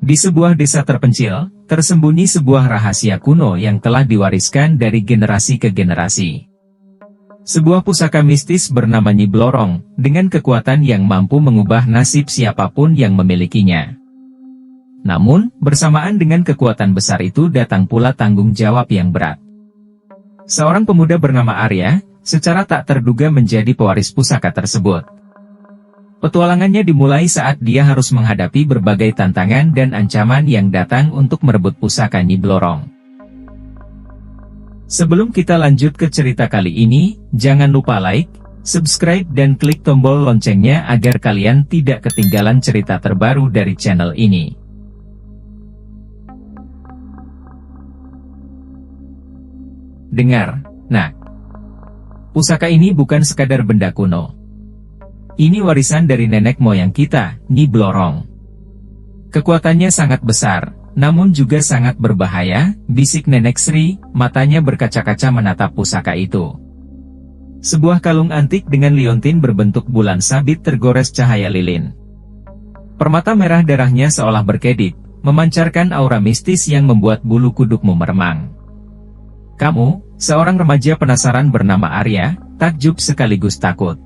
Di sebuah desa terpencil, tersembunyi sebuah rahasia kuno yang telah diwariskan dari generasi ke generasi. Sebuah pusaka mistis bernama Nyi Blorong, dengan kekuatan yang mampu mengubah nasib siapapun yang memilikinya. Namun, bersamaan dengan kekuatan besar itu datang pula tanggung jawab yang berat. Seorang pemuda bernama Arya, secara tak terduga menjadi pewaris pusaka tersebut. Petualangannya dimulai saat dia harus menghadapi berbagai tantangan dan ancaman yang datang untuk merebut pusaka Nyi Blorong. Sebelum kita lanjut ke cerita kali ini, jangan lupa like, subscribe dan klik tombol loncengnya agar kalian tidak ketinggalan cerita terbaru dari channel ini. Dengar, nah, pusaka ini bukan sekadar benda kuno. Ini warisan dari nenek moyang kita, Nyi Blorong. Kekuatannya sangat besar, namun juga sangat berbahaya, bisik Nenek Sri, matanya berkaca-kaca menatap pusaka itu. Sebuah kalung antik dengan liontin berbentuk bulan sabit tergores cahaya lilin. Permata merah darahnya seolah berkedip, memancarkan aura mistis yang membuat bulu kudukmu meremang. Kamu, seorang remaja penasaran bernama Arya, takjub sekaligus takut.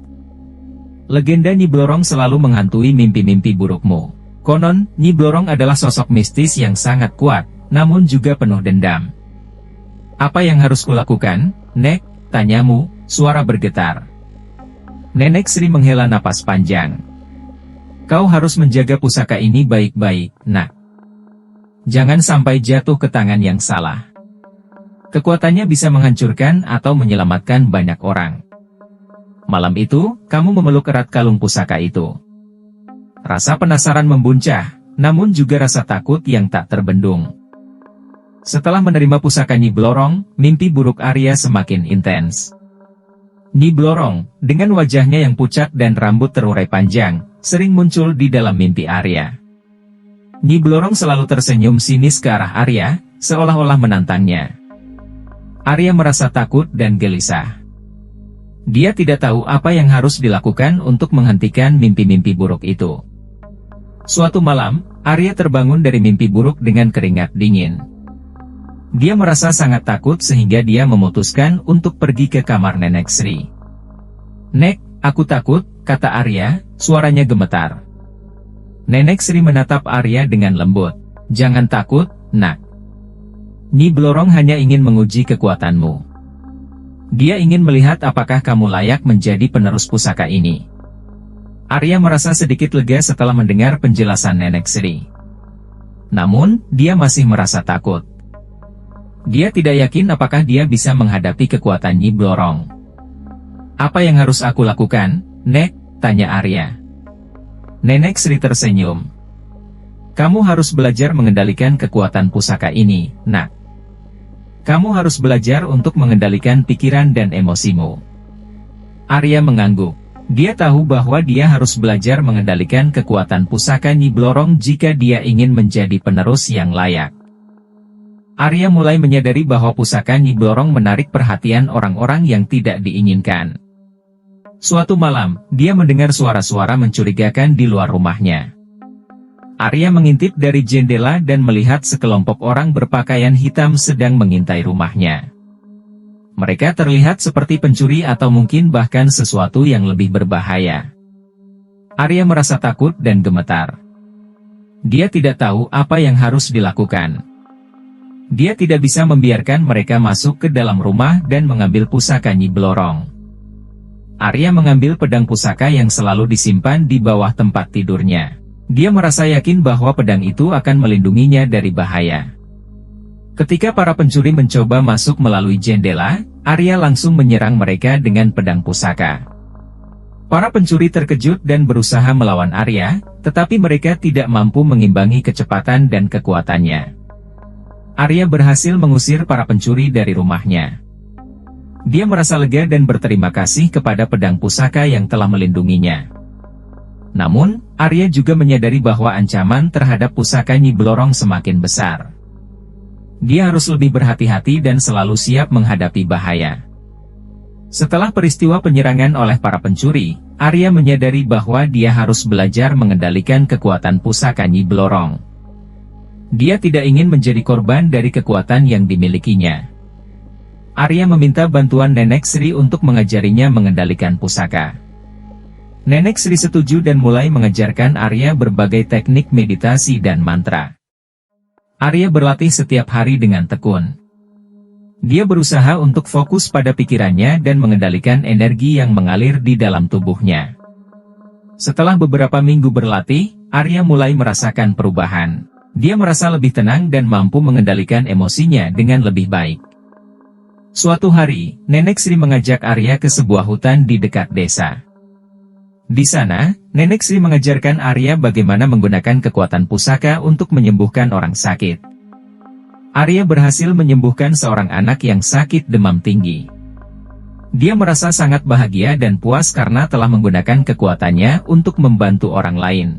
Legenda Nyi Blorong selalu menghantui mimpi-mimpi burukmu. Konon, Nyi Blorong adalah sosok mistis yang sangat kuat, namun juga penuh dendam. Apa yang harus kulakukan, Nek? Tanyamu, suara bergetar. Nenek Sri menghela napas panjang. Kau harus menjaga pusaka ini baik-baik, Nak. Jangan sampai jatuh ke tangan yang salah. Kekuatannya bisa menghancurkan atau menyelamatkan banyak orang. Malam itu, kamu memeluk erat kalung pusaka itu. Rasa penasaran membuncah, namun juga rasa takut yang tak terbendung. Setelah menerima pusaka Nyi Blorong, mimpi buruk Arya semakin intens. Nyi Blorong, dengan wajahnya yang pucat dan rambut terurai panjang, sering muncul di dalam mimpi Arya. Nyi Blorong selalu tersenyum sinis ke arah Arya, seolah-olah menantangnya. Arya merasa takut dan gelisah. Dia tidak tahu apa yang harus dilakukan untuk menghentikan mimpi-mimpi buruk itu. Suatu malam, Arya terbangun dari mimpi buruk dengan keringat dingin. Dia merasa sangat takut sehingga dia memutuskan untuk pergi ke kamar Nenek Sri. Nek, aku takut, kata Arya, suaranya gemetar. Nenek Sri menatap Arya dengan lembut. Jangan takut, Nak. Nyi Blorong hanya ingin menguji kekuatanmu. Dia ingin melihat apakah kamu layak menjadi penerus pusaka ini. Arya merasa sedikit lega setelah mendengar penjelasan Nenek Sri. Namun, dia masih merasa takut. Dia tidak yakin apakah dia bisa menghadapi kekuatan Nyi Blorong. Apa yang harus aku lakukan, Nek? Tanya Arya. Nenek Sri tersenyum. Kamu harus belajar mengendalikan kekuatan pusaka ini, Nak. Kamu harus belajar untuk mengendalikan pikiran dan emosimu. Arya mengangguk. Dia tahu bahwa dia harus belajar mengendalikan kekuatan pusaka Nyi Blorong jika dia ingin menjadi penerus yang layak. Arya mulai menyadari bahwa pusaka Nyi Blorong menarik perhatian orang-orang yang tidak diinginkan. Suatu malam, dia mendengar suara-suara mencurigakan di luar rumahnya. Arya mengintip dari jendela dan melihat sekelompok orang berpakaian hitam sedang mengintai rumahnya. Mereka terlihat seperti pencuri atau mungkin bahkan sesuatu yang lebih berbahaya. Arya merasa takut dan gemetar. Dia tidak tahu apa yang harus dilakukan. Dia tidak bisa membiarkan mereka masuk ke dalam rumah dan mengambil pusaka Nyi Blorong. Arya mengambil pedang pusaka yang selalu disimpan di bawah tempat tidurnya. Dia merasa yakin bahwa pedang itu akan melindunginya dari bahaya. Ketika para pencuri mencoba masuk melalui jendela, Arya langsung menyerang mereka dengan pedang pusaka. Para pencuri terkejut dan berusaha melawan Arya, tetapi mereka tidak mampu mengimbangi kecepatan dan kekuatannya. Arya berhasil mengusir para pencuri dari rumahnya. Dia merasa lega dan berterima kasih kepada pedang pusaka yang telah melindunginya. Namun, Arya juga menyadari bahwa ancaman terhadap pusaka Nyi Blorong semakin besar. Dia harus lebih berhati-hati dan selalu siap menghadapi bahaya. Setelah peristiwa penyerangan oleh para pencuri, Arya menyadari bahwa dia harus belajar mengendalikan kekuatan pusaka Nyi Blorong. Dia tidak ingin menjadi korban dari kekuatan yang dimilikinya. Arya meminta bantuan Nenek Sri untuk mengajarinya mengendalikan pusaka. Nenek Sri setuju dan mulai mengajarkan Arya berbagai teknik meditasi dan mantra. Arya berlatih setiap hari dengan tekun. Dia berusaha untuk fokus pada pikirannya dan mengendalikan energi yang mengalir di dalam tubuhnya. Setelah beberapa minggu berlatih, Arya mulai merasakan perubahan. Dia merasa lebih tenang dan mampu mengendalikan emosinya dengan lebih baik. Suatu hari, Nenek Sri mengajak Arya ke sebuah hutan di dekat desa. Di sana, Nenek Sri mengajarkan Arya bagaimana menggunakan kekuatan pusaka untuk menyembuhkan orang sakit. Arya berhasil menyembuhkan seorang anak yang sakit demam tinggi. Dia merasa sangat bahagia dan puas karena telah menggunakan kekuatannya untuk membantu orang lain.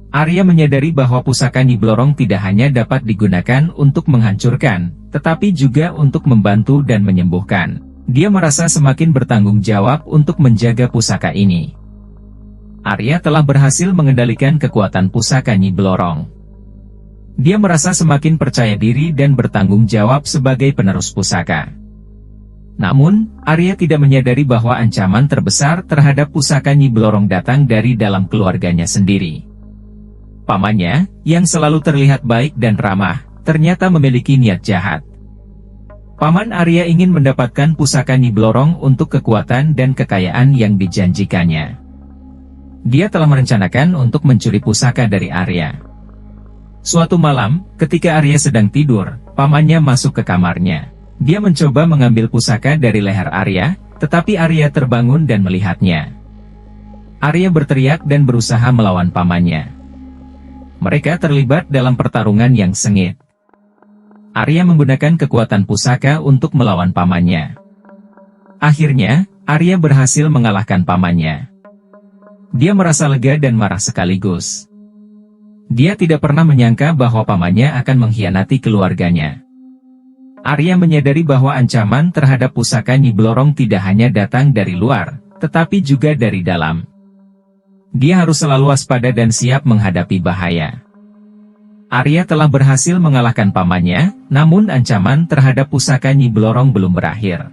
Arya menyadari bahwa pusaka Nyi Blorong tidak hanya dapat digunakan untuk menghancurkan, tetapi juga untuk membantu dan menyembuhkan. Dia merasa semakin bertanggung jawab untuk menjaga pusaka ini. Arya telah berhasil mengendalikan kekuatan pusaka Nyi Blorong. Dia merasa semakin percaya diri dan bertanggung jawab sebagai penerus pusaka. Namun, Arya tidak menyadari bahwa ancaman terbesar terhadap pusaka Nyi Blorong datang dari dalam keluarganya sendiri. Pamannya, yang selalu terlihat baik dan ramah, ternyata memiliki niat jahat. Paman Arya ingin mendapatkan pusaka Nyi Blorong untuk kekuatan dan kekayaan yang dijanjikannya. Dia telah merencanakan untuk mencuri pusaka dari Arya. Suatu malam, ketika Arya sedang tidur, pamannya masuk ke kamarnya. Dia mencoba mengambil pusaka dari leher Arya, tetapi Arya terbangun dan melihatnya. Arya berteriak dan berusaha melawan pamannya. Mereka terlibat dalam pertarungan yang sengit. Arya menggunakan kekuatan pusaka untuk melawan pamannya. Akhirnya, Arya berhasil mengalahkan pamannya. Dia merasa lega dan marah sekaligus. Dia tidak pernah menyangka bahwa pamannya akan mengkhianati keluarganya. Arya menyadari bahwa ancaman terhadap pusaka Nyi Blorong tidak hanya datang dari luar, tetapi juga dari dalam. Dia harus selalu waspada dan siap menghadapi bahaya. Arya telah berhasil mengalahkan pamannya, namun ancaman terhadap pusaka Nyi Blorong belum berakhir.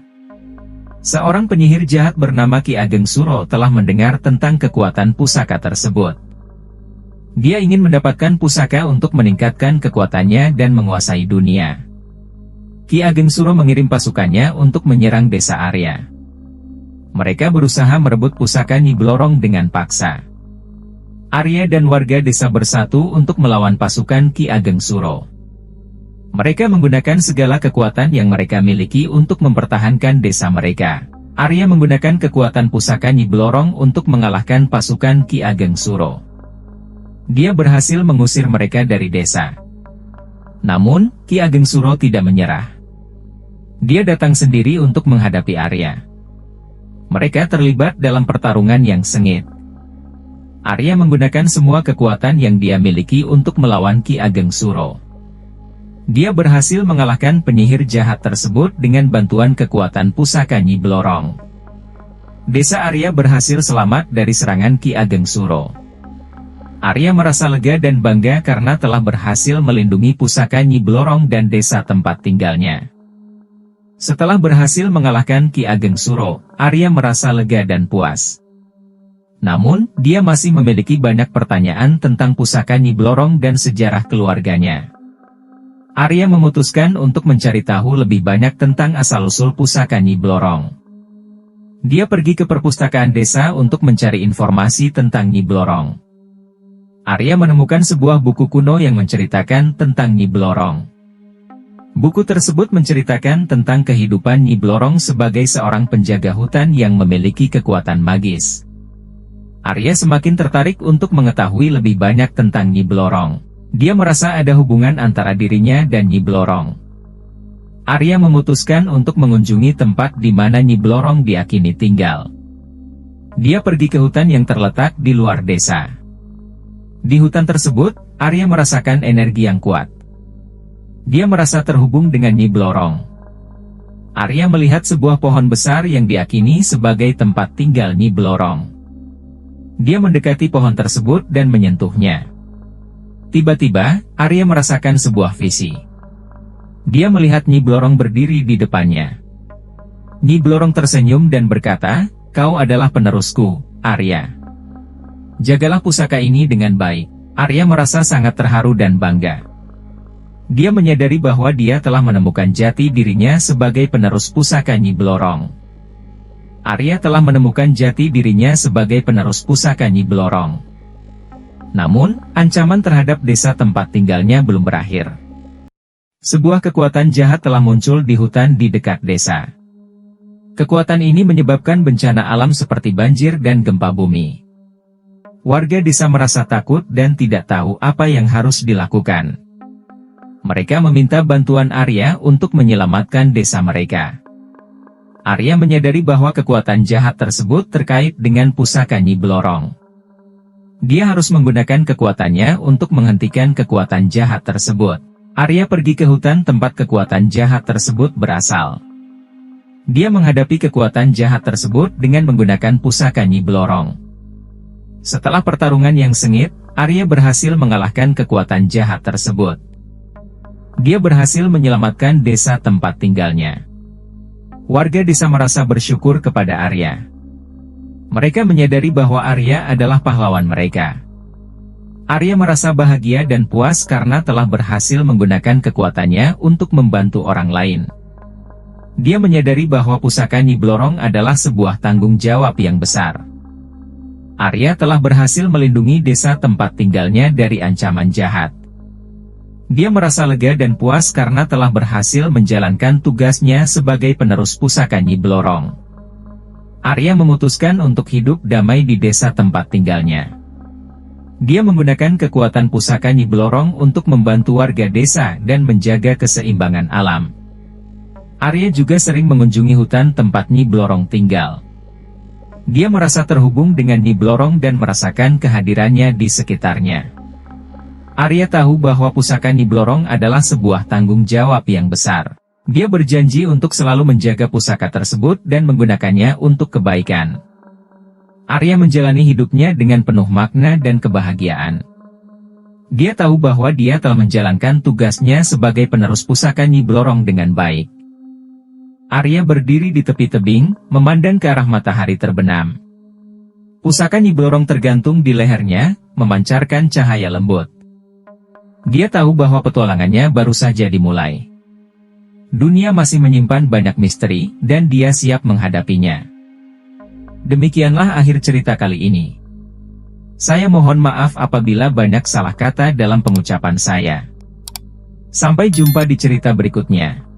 Seorang penyihir jahat bernama Ki Ageng Suro telah mendengar tentang kekuatan pusaka tersebut. Dia ingin mendapatkan pusaka untuk meningkatkan kekuatannya dan menguasai dunia. Ki Ageng Suro mengirim pasukannya untuk menyerang desa Arya. Mereka berusaha merebut pusaka Nyi Blorong dengan paksa. Arya dan warga desa bersatu untuk melawan pasukan Ki Ageng Suro. Mereka menggunakan segala kekuatan yang mereka miliki untuk mempertahankan desa mereka. Arya menggunakan kekuatan pusaka Nyi Blorong untuk mengalahkan pasukan Ki Ageng Suro. Dia berhasil mengusir mereka dari desa. Namun, Ki Ageng Suro tidak menyerah. Dia datang sendiri untuk menghadapi Arya. Mereka terlibat dalam pertarungan yang sengit. Arya menggunakan semua kekuatan yang dia miliki untuk melawan Ki Ageng Suro. Dia berhasil mengalahkan penyihir jahat tersebut dengan bantuan kekuatan pusaka Nyi Blorong. Desa Arya berhasil selamat dari serangan Ki Ageng Suro. Arya merasa lega dan bangga karena telah berhasil melindungi pusaka Nyi Blorong dan desa tempat tinggalnya. Setelah berhasil mengalahkan Ki Ageng Suro, Arya merasa lega dan puas. Namun, dia masih memiliki banyak pertanyaan tentang pusaka Nyi Blorong dan sejarah keluarganya. Arya memutuskan untuk mencari tahu lebih banyak tentang asal-usul pusaka Nyi Blorong. Dia pergi ke perpustakaan desa untuk mencari informasi tentang Nyi Blorong. Arya menemukan sebuah buku kuno yang menceritakan tentang Nyi Blorong. Buku tersebut menceritakan tentang kehidupan Nyi Blorong sebagai seorang penjaga hutan yang memiliki kekuatan magis. Arya semakin tertarik untuk mengetahui lebih banyak tentang Nyi Blorong. Dia merasa ada hubungan antara dirinya dan Nyi Blorong. Arya memutuskan untuk mengunjungi tempat di mana Nyi Blorong diyakini tinggal. Dia pergi ke hutan yang terletak di luar desa. Di hutan tersebut, Arya merasakan energi yang kuat. Dia merasa terhubung dengan Nyi Blorong. Arya melihat sebuah pohon besar yang diyakini sebagai tempat tinggal Nyi Blorong. Dia mendekati pohon tersebut dan menyentuhnya. Tiba-tiba, Arya merasakan sebuah visi. Dia melihat Nyi Blorong berdiri di depannya. Nyi Blorong tersenyum dan berkata, "Kau adalah penerusku, Arya. Jagalah pusaka ini dengan baik." Arya merasa sangat terharu dan bangga. Dia menyadari bahwa dia telah menemukan jati dirinya sebagai penerus pusaka Nyi Blorong. Arya telah menemukan jati dirinya sebagai penerus pusaka Nyi Blorong. Namun, ancaman terhadap desa tempat tinggalnya belum berakhir. Sebuah kekuatan jahat telah muncul di hutan di dekat desa. Kekuatan ini menyebabkan bencana alam seperti banjir dan gempa bumi. Warga desa merasa takut dan tidak tahu apa yang harus dilakukan. Mereka meminta bantuan Arya untuk menyelamatkan desa mereka. Arya menyadari bahwa kekuatan jahat tersebut terkait dengan pusaka Nyi Blorong. Dia harus menggunakan kekuatannya untuk menghentikan kekuatan jahat tersebut. Arya pergi ke hutan tempat kekuatan jahat tersebut berasal. Dia menghadapi kekuatan jahat tersebut dengan menggunakan pusaka Nyi Blorong. Setelah pertarungan yang sengit, Arya berhasil mengalahkan kekuatan jahat tersebut. Dia berhasil menyelamatkan desa tempat tinggalnya. Warga desa merasa bersyukur kepada Arya. Mereka menyadari bahwa Arya adalah pahlawan mereka. Arya merasa bahagia dan puas karena telah berhasil menggunakan kekuatannya untuk membantu orang lain. Dia menyadari bahwa pusaka Nyi Blorong adalah sebuah tanggung jawab yang besar. Arya telah berhasil melindungi desa tempat tinggalnya dari ancaman jahat. Dia merasa lega dan puas karena telah berhasil menjalankan tugasnya sebagai penerus pusaka Nyi Blorong. Arya memutuskan untuk hidup damai di desa tempat tinggalnya. Dia menggunakan kekuatan pusaka Nyi Blorong untuk membantu warga desa dan menjaga keseimbangan alam. Arya juga sering mengunjungi hutan tempat Nyi Blorong tinggal. Dia merasa terhubung dengan Nyi Blorong dan merasakan kehadirannya di sekitarnya. Arya tahu bahwa pusaka Nyi Blorong adalah sebuah tanggung jawab yang besar. Dia berjanji untuk selalu menjaga pusaka tersebut dan menggunakannya untuk kebaikan. Arya menjalani hidupnya dengan penuh makna dan kebahagiaan. Dia tahu bahwa dia telah menjalankan tugasnya sebagai penerus pusaka Nyi Blorong dengan baik. Arya berdiri di tepi tebing, memandang ke arah matahari terbenam. Pusaka Nyi Blorong tergantung di lehernya, memancarkan cahaya lembut. Dia tahu bahwa petualangannya baru saja dimulai. Dunia masih menyimpan banyak misteri, dan dia siap menghadapinya. Demikianlah akhir cerita kali ini. Saya mohon maaf apabila banyak salah kata dalam pengucapan saya. Sampai jumpa di cerita berikutnya.